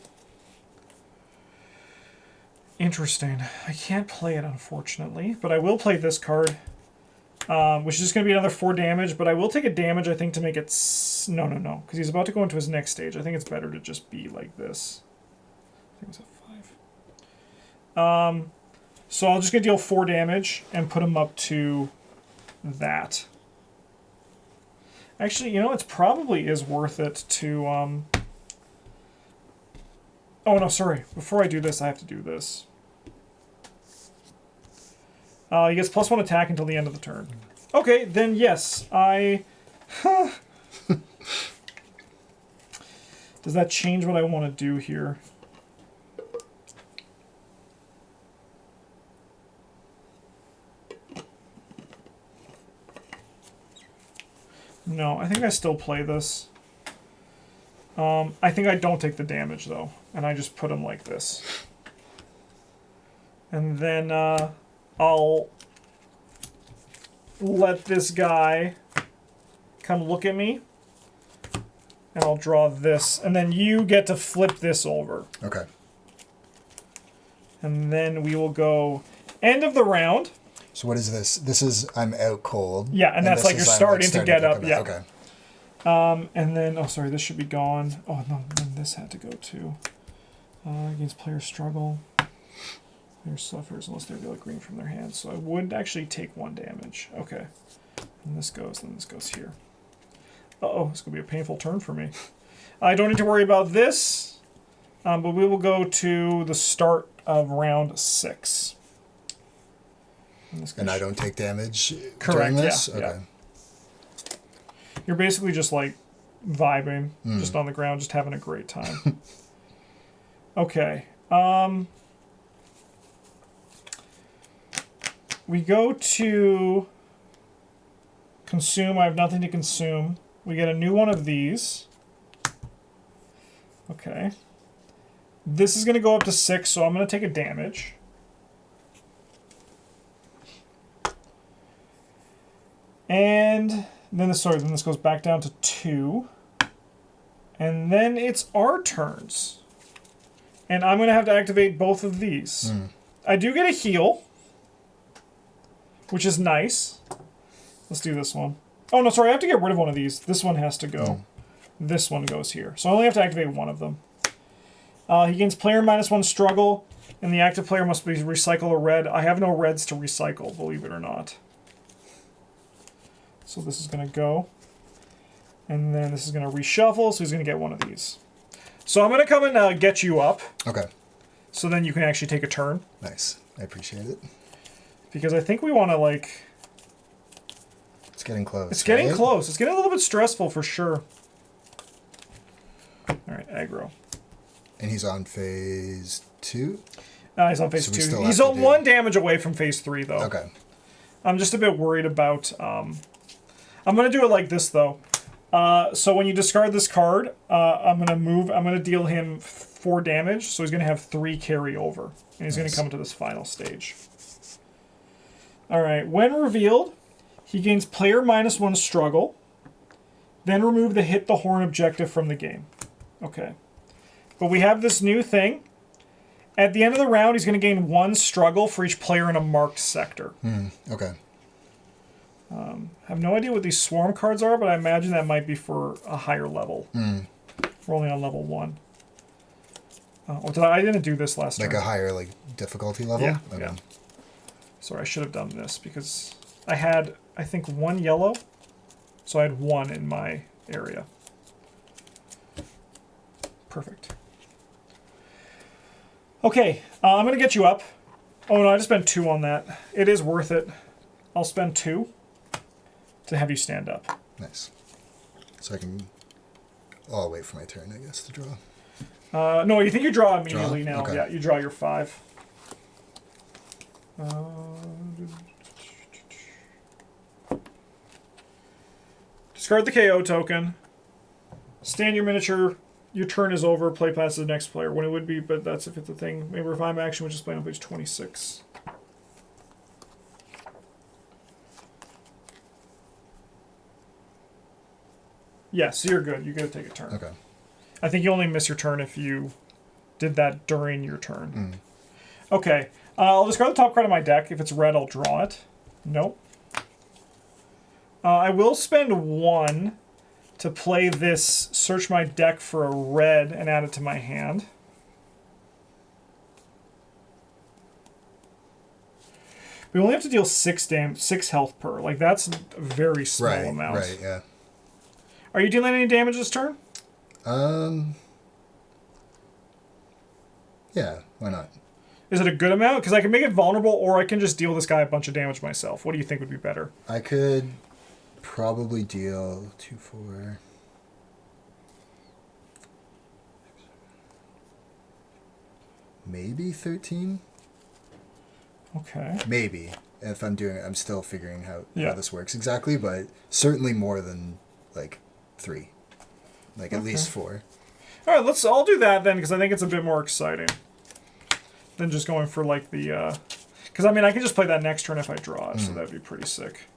Interesting. I can't play it, unfortunately, but I will play this card, which is just going to be another 4 damage, but I will take a damage, I think, to make it... No, because he's about to go into his next stage. I think it's better to just be like this. I think it was a 5. So I'm just going to deal 4 damage and put him up to that. Actually, you know, it probably is worth it to... Oh, no, sorry. Before I do this, I have to do this. He gets +1 attack until the end of the turn. Okay, then yes, I... Does that change what I want to do here? No, I think I still play this. I think I don't take the damage, though, and I just put him like this. And then I'll let this guy come look at me, and I'll draw this, and then you get to flip this over. Okay. And then we will go end of the round. So what is this? This is I'm out cold. Yeah, and that's like you're starting to get up. Yeah. Okay. And then, oh, sorry, this should be gone. Oh, no, then this had to go too. Against player struggle. Player suffers unless they reveal green from their hands. So I would actually take 1 damage. Okay. And this goes, then this goes here. Uh-oh, it's going to be a painful turn for me. I don't need to worry about this, but we will go to the start of round 6. And I don't take damage Correct, during this? yeah, Okay. yeah. You're basically just like vibing, just on the ground, just having a great time. Okay. We go to consume. I have nothing to consume. We get a new one of these. Okay. This is going to go up to 6, so I'm going to take a damage. And then this goes back down to 2. And then it's our turns. And I'm going to have to activate both of these. I do get a heal, which is nice. Let's do this one. Oh, no, sorry, I have to get rid of one of these. This one has to go. This one goes here. So I only have to activate one of them. He gains player -1 struggle, and the active player must recycle a red. I have no reds to recycle, believe it or not. So this is going to go. And then this is going to reshuffle, so he's going to get one of these. So I'm going to come and get you up. Okay. So then you can actually take a turn. Nice. I appreciate it. Because I think we want to, like... It's getting close. It's getting close. It's getting a little bit stressful for sure. Alright, aggro. And he's on phase 2? He's on phase 2. He's on 1 damage away from phase 3, though. Okay. I'm just a bit worried about... I'm going to do it like this, though. So when you discard this card, I'm going to deal him 4 damage, so he's going to have 3 carry over. And he's going to come to this final stage. Alright, when revealed, he gains player -1 struggle. Then remove the hit the horn objective from the game. Okay. But we have this new thing. At the end of the round, he's going to gain 1 struggle for each player in a marked sector. Okay. I have no idea what these swarm cards are, but I imagine that might be for a higher level. We're only on level 1. I didn't do this last Like turn. a higher difficulty level? Yeah, Okay. yeah. Sorry, I should have done this because I had, I think, 1 yellow. So I had 1 in my area. Perfect. Okay, I'm going to get you up. Oh no, I just spent 2 on that. It is worth it. I'll spend 2 to have you stand up. Nice. So I can... Oh, I'll wait for my turn, I guess, to draw. No, you think you draw immediately now. Okay. Yeah, you draw your 5. Discard the KO token. Stand your miniature. Your turn is over. Play past the next player. When it would be, but that's if it's a thing. Maybe revive action, which is playing on page 26. Yeah, so you're good. You get to take a turn. Okay. I think you only miss your turn if you did that during your turn. Okay. I'll discard the top card of my deck. If it's red, I'll draw it. Nope. I will spend 1 to play this, search my deck for a red and add it to my hand. We only have to deal 6 health per. Like, that's a very small amount. Right, yeah. Are you dealing any damage this turn? Yeah, why not? Is it a good amount? Because I can make it vulnerable, or I can just deal this guy a bunch of damage myself. What do you think would be better? I could probably deal 2, 4... Maybe 13? Okay. Maybe. If I'm doing it, I'm still figuring how Yeah. this works exactly, but certainly more than, 3. At least 4. All right, I'll do that then, because I think it's a bit more exciting than just going for the. Because I mean, I can just play that next turn if I draw it, so that'd be pretty sick.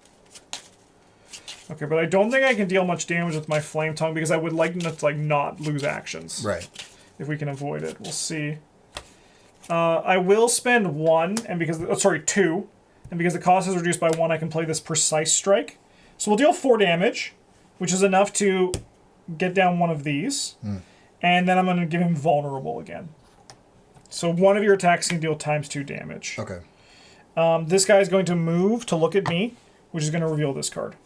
Okay, but I don't think I can deal much damage with my Flame Tongue because I would like to not lose actions. Right. If we can avoid it, we'll see. I will spend 1, and because 2, and because the cost is reduced by 1, I can play this Precise Strike. So we'll deal 4 damage, which is enough to get down one of these, and then I'm going to give him Vulnerable again. So one of your attacks can deal ×2 damage. Okay. This guy is going to move to look at me, which is going to reveal this card.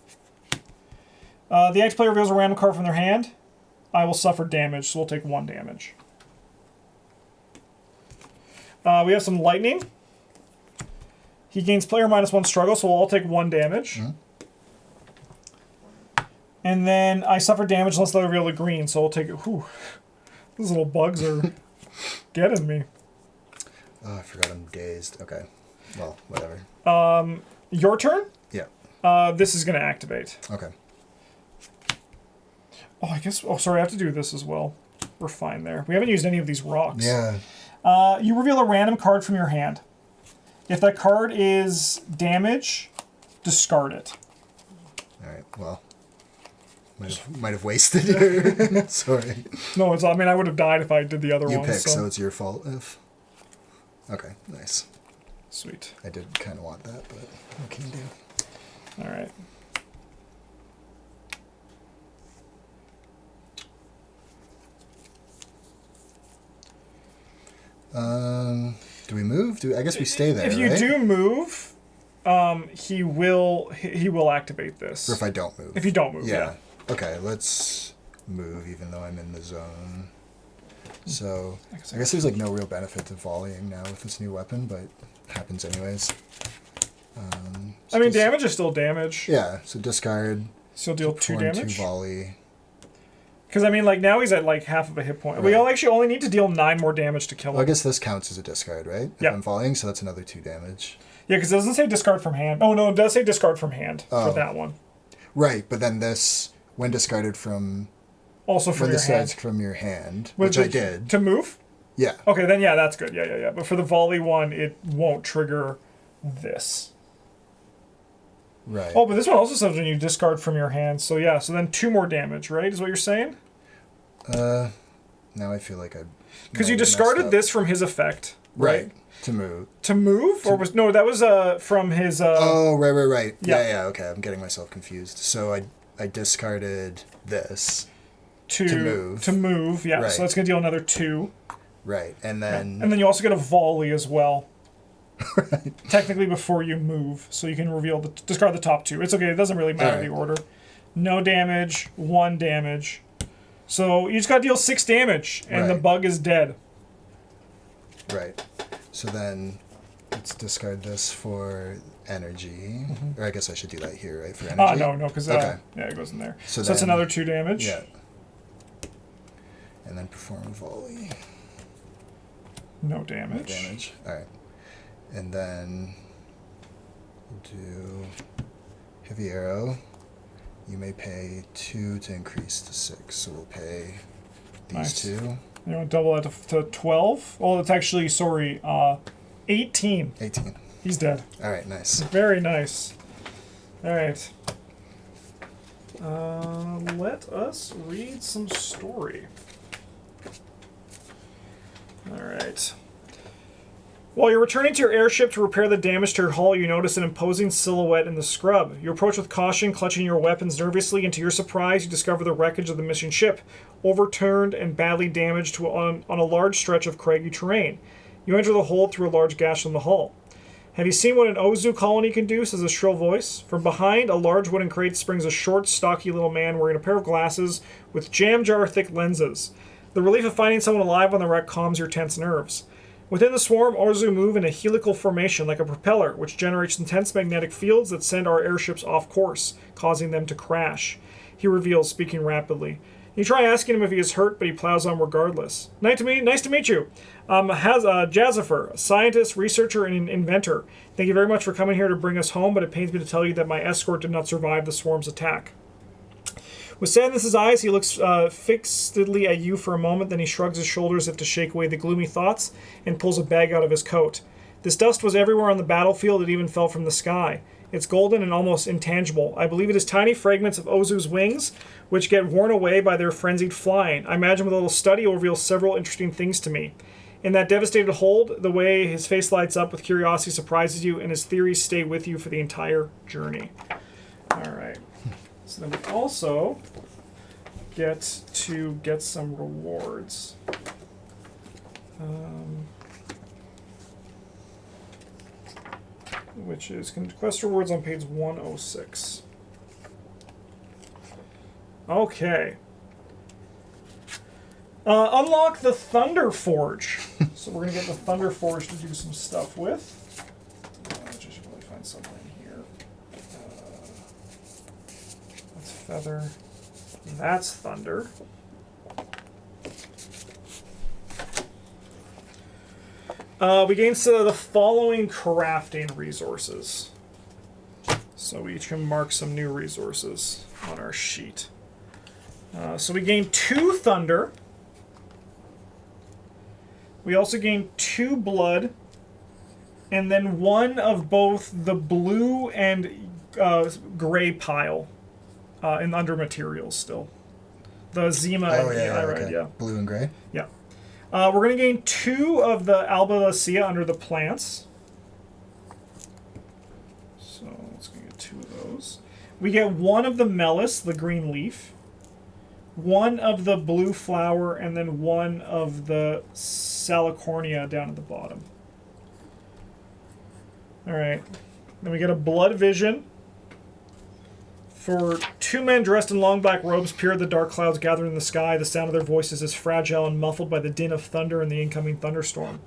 The next player reveals a random card from their hand. I will suffer damage, so we'll take 1 damage. We have some lightning. He gains player -1 struggle, so we'll all take 1 damage. And then I suffer damage unless they reveal a green, so I'll take it. Whew. These little bugs are getting me. Oh, I forgot I'm dazed. Okay. Well, whatever. Your turn? Yeah. This is going to activate. Okay. Oh, I guess... Oh, sorry, I have to do this as well. We're fine there. We haven't used any of these rocks. Yeah. You reveal a random card from your hand. If that card is damage, discard it. All right. Well, might have wasted your... Sorry. No, I mean, I would have died if I did the other one. You pick, so it's your fault if... Okay, nice. Sweet. I did kind of want that, but what can you do? All right. Do we move? I guess we stay there, If you right? do move, he will activate this. Or if I don't move. If you don't move, yeah. Okay, let's move even though I'm in the zone. So, I guess there's no real benefit to volleying now with this new weapon, but it happens anyways. I mean, damage is still damage. Yeah, so discard. So deal 2 form, damage. 2 volley. Because, I mean, now he's at half of a hit point. Right. We all actually only need to deal 9 more damage to kill him. Well, I guess this counts as a discard, right? If Yeah. I'm volleying, so that's another 2 damage. Yeah, because it doesn't say discard from hand. Oh, no, it does say discard from hand for that one. Right, but then this, when discarded from... Also from when your discarded hand. from your hand, which I did. To move? Yeah. Okay, then yeah, that's good. Yeah. But for the volley one, it won't trigger this. Right. Oh, but this one also says when you discard from your hand. So yeah, so then 2 more damage, right? Is what you're saying? Now I feel like Because No, you messed discarded up. this from his effect, right? To move. To move? Or was... No, that was from his... Oh, right. Yeah. Yeah, okay. I'm getting myself confused. So I discarded this. to move. To move, yeah. Right. So that's going to deal another 2. Right, and then... And then you also get a volley as well. Right. Technically before you move, so you can discard the top 2. It's okay, it doesn't really matter the order. No damage, 1 damage. So you just got to deal 6 damage, and the bug is dead. Right. So then let's discard this for energy. Or I guess I should do that here, right? For energy? No, because yeah, it goes in there. So then, that's another 2 damage. Yeah. And then perform a volley. No damage. No damage. Alright. And then we'll do heavy arrow. You may pay 2 to increase to 6. So we'll pay these 2. You want to double that to 12? Well, it's actually, 18. 18. He's dead. Alright, nice. Very nice. Alright. Let us read some story. Alright. While you're returning to your airship to repair the damage to your hull, you notice an imposing silhouette in the scrub. You approach with caution, clutching your weapons nervously, and to your surprise, you discover the wreckage of the missing ship, overturned and badly damaged on a large stretch of craggy terrain. You enter the hold through a large gash in the hull. Have you seen what an Ozu colony can do? Says a shrill voice. From behind a large wooden crate springs a short, stocky little man wearing a pair of glasses with jam-jar-thick lenses. The relief of finding someone alive on the wreck calms your tense nerves. Within the swarm, Ozu move in a helical formation like a propeller, which generates intense magnetic fields that send our airships off course, causing them to crash. He reveals, speaking rapidly. You try asking him if he is hurt, but he plows on regardless. Nice to meet you. Jazifer, a scientist, researcher, and an inventor. Thank you very much for coming here to bring us home, but it pains me to tell you that my escort did not survive the swarm's attack. With sadness in his eyes, he looks fixedly at you for a moment, then he shrugs his shoulders as if to shake away the gloomy thoughts and pulls a bag out of his coat. This dust was everywhere on the battlefield, it even fell from the sky. It's golden and almost intangible. I believe it is tiny fragments of Ozu's wings, which get worn away by their frenzied flying. I imagine with a little study, it will reveal several interesting things to me. In that devastated hold, the way his face lights up with curiosity surprises you, and his theories stay with you for the entire journey. All right. So then we also get to get some rewards. Which is quest rewards on page 106. Okay. Unlock the Thunder Forge. So we're going to get the Thunder Forge to do some stuff with. Which I should probably find somewhere in here. That's Feather. That's Thunder. We gain the following crafting resources. So we each can mark some new resources on our sheet. So we gain 2 Thunder. We also gain 2 Blood. And then 1 of both the blue and gray pile in under materials still. The Zima and the Iride, okay. yeah. Blue and gray? Yeah. We're going to gain 2 of the Alba under the plants. So let's go get 2 of those. We get 1 of the Melis, the green leaf. 1 of the blue flower, and then 1 of the Salicornia down at the bottom. Alright. Then we get a Blood Vision. For 2 men dressed in long black robes peer at the dark clouds gathering in the sky. The sound of their voices is fragile and muffled by the din of thunder and the incoming thunderstorm.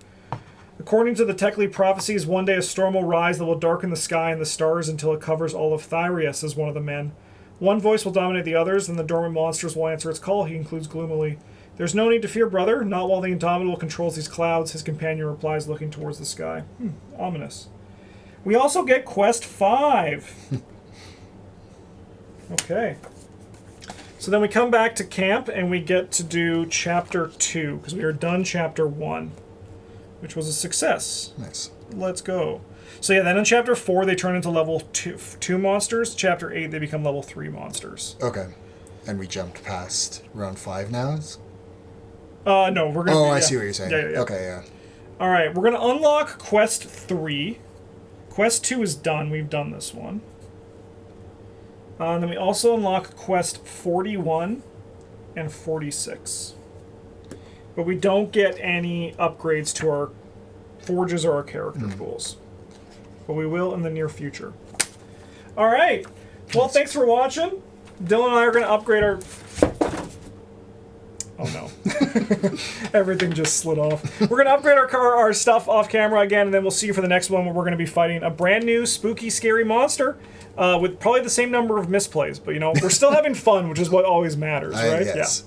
According to the Tekli prophecies, one day a storm will rise that will darken the sky and the stars until it covers all of Thyria, says one of the men. One voice will dominate the others, and the dormant monsters will answer its call, he concludes gloomily. There's no need to fear, brother. Not while the Indomitable controls these clouds, his companion replies, looking towards the sky. Ominous. We also get Quest 5. Okay. So then we come back to camp and we get to do Chapter 2, because we are done Chapter 1, which was a success. Nice. Let's go. So yeah, then in Chapter 4 they turn into level 2 monsters. Chapter 8 they become level 3 monsters. Okay. And we jumped past round 5 now? No, we're gonna. Oh, yeah. I see what you're saying. Yeah. Okay, yeah. All right, we're gonna unlock Quest 3. Quest 2 is done. We've done this one. And then we also unlock Quest 41 and 46. But we don't get any upgrades to our forges or our character pools. But we will in the near future. All right. Well, thanks for watching. Dylan and I are going to upgrade our... Oh, no. Everything just slid off. We're going to upgrade our stuff off camera again, and then we'll see you for the next one where we're going to be fighting a brand new, spooky, scary monster with probably the same number of misplays. But, you know, we're still having fun, which is what always matters, right? Yes.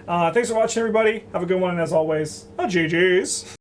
Yeah. Thanks for watching, everybody. Have a good one, and as always, GG's.